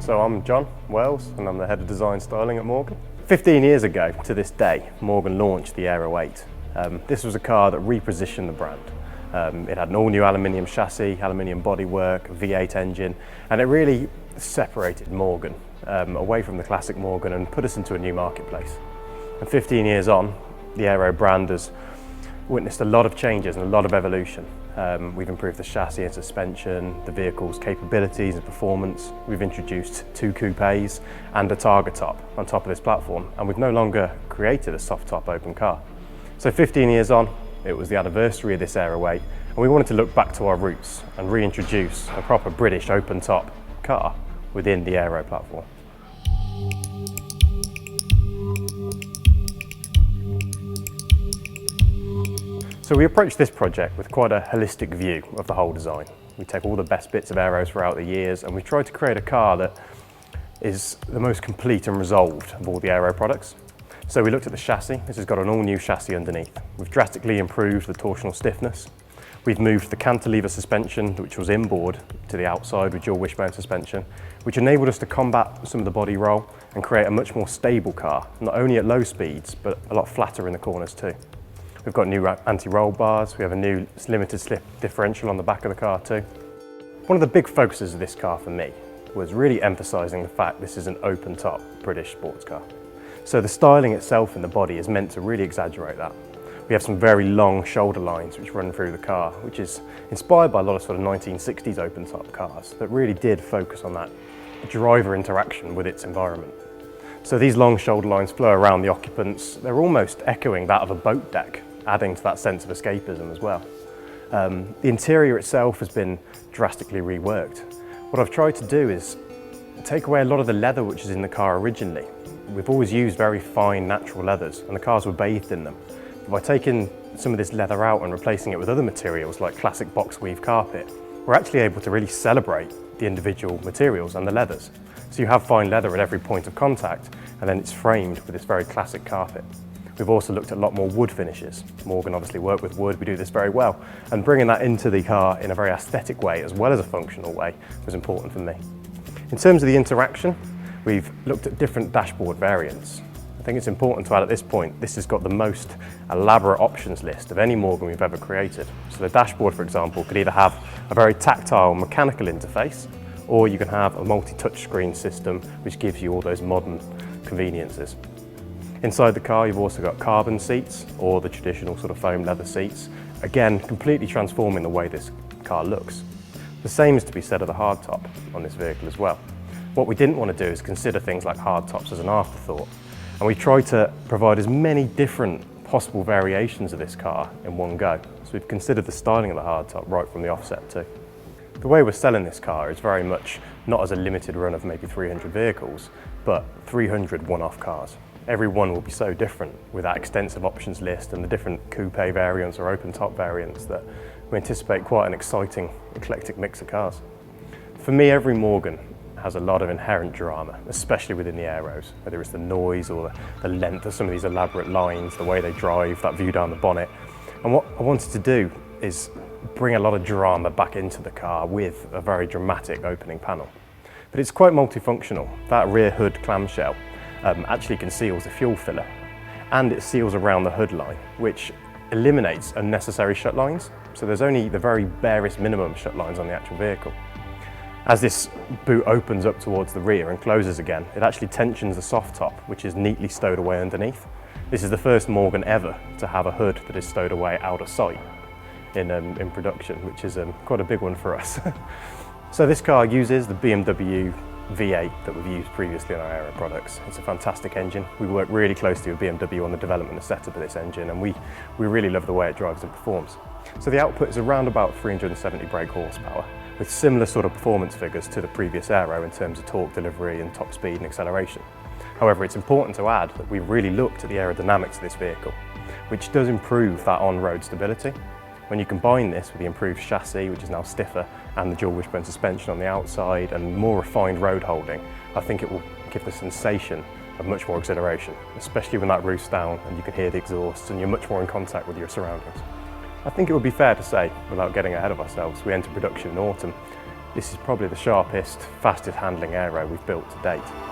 So I'm John Wells and I'm the Head of Design Styling at Morgan. 15 years ago to this day, Morgan launched the Aero 8. This was a car that repositioned the brand. It had an all-new aluminium chassis, aluminium bodywork, V8 engine, and it really separated Morgan away from the classic Morgan and put us into a new marketplace. And 15 years on, the Aero brand has witnessed a lot of changes and a lot of evolution. We've improved the chassis and suspension, the vehicle's capabilities and performance. We've introduced 2 coupes and a Targa top on top of this platform, and we've no longer created a soft top open car. So 15 years on, it was the anniversary of this Aero 8, and we wanted to look back to our roots and reintroduce a proper British open top car within the Aero platform. So we approached this project with quite a holistic view of the whole design. We take all the best bits of Aeros throughout the years and we try to create a car that is the most complete and resolved of all the Aero products. So we looked at the chassis. This has got an all-new chassis underneath. We've drastically improved the torsional stiffness. We've moved the cantilever suspension, which was inboard, to the outside with dual wishbone suspension, which enabled us to combat some of the body roll and create a much more stable car, not only at low speeds, but a lot flatter in the corners too. We've got new anti-roll bars, we have a new limited slip differential on the back of the car too. One of the big focuses of this car for me was really emphasising the fact this is an open top British sports car. So the styling itself in the body is meant to really exaggerate that. We have some very long shoulder lines which run through the car, which is inspired by a lot of sort of 1960s open top cars that really did focus on that driver interaction with its environment. So these long shoulder lines flow around the occupants. They're almost echoing that of a boat deck, adding to that sense of escapism as well. The interior itself has been drastically reworked. What I've tried to do is take away a lot of the leather which is in the car originally. We've always used very fine natural leathers and the cars were bathed in them. But by taking some of this leather out and replacing it with other materials like classic box weave carpet, we're actually able to really celebrate the individual materials and the leathers. So you have fine leather at every point of contact and then it's framed with this very classic carpet. We've also looked at a lot more wood finishes. Morgan obviously worked with wood, we do this very well. And bringing that into the car in a very aesthetic way as well as a functional way was important for me. In terms of the interaction, we've looked at different dashboard variants. I think it's important to add at this point, this has got the most elaborate options list of any Morgan we've ever created. So the dashboard, for example, could either have a very tactile mechanical interface, or you can have a multi-touch screen system which gives you all those modern conveniences. Inside the car, you've also got carbon seats or the traditional sort of foam leather seats. Again, completely transforming the way this car looks. The same is to be said of the hardtop on this vehicle as well. What we didn't want to do is consider things like hardtops as an afterthought. And we tried to provide as many different possible variations of this car in one go. So we've considered the styling of the hardtop right from the offset too. The way we're selling this car is very much not as a limited run of maybe 300 vehicles, but 300 one-off cars. Every one will be so different with that extensive options list and the different coupe variants or open top variants that we anticipate quite an exciting, eclectic mix of cars. For me, every Morgan has a lot of inherent drama, especially within the Aeros, whether it's the noise or the length of some of these elaborate lines, the way they drive, that view down the bonnet. And what I wanted to do is bring a lot of drama back into the car with a very dramatic opening panel. But it's quite multifunctional. That rear hood clamshell actually conceals the fuel filler and it seals around the hood line, which eliminates unnecessary shut lines. So there's only the very barest minimum shut lines on the actual vehicle. As this boot opens up towards the rear and closes again, it actually tensions the soft top, which is neatly stowed away underneath. This is the first Morgan ever to have a hood that is stowed away out of sight in production, which is quite a big one for us. So this car uses the BMW V8 that we've used previously on our Aero products. It's a fantastic engine. We work really closely with BMW on the development and setup of this engine, and we really love the way it drives and performs. So the output is around about 370 brake horsepower, with similar sort of performance figures to the previous Aero in terms of torque delivery and top speed and acceleration. However, it's important to add that we've really looked at the aerodynamics of this vehicle, which does improve that on-road stability. When you combine this with the improved chassis, which is now stiffer, and the dual wishbone suspension on the outside and more refined road holding, I think it will give the sensation of much more exhilaration, especially when that roof's down and you can hear the exhausts and you're much more in contact with your surroundings. I think it would be fair to say, without getting ahead of ourselves, we enter production in autumn. This is probably the sharpest, fastest handling aero we've built to date.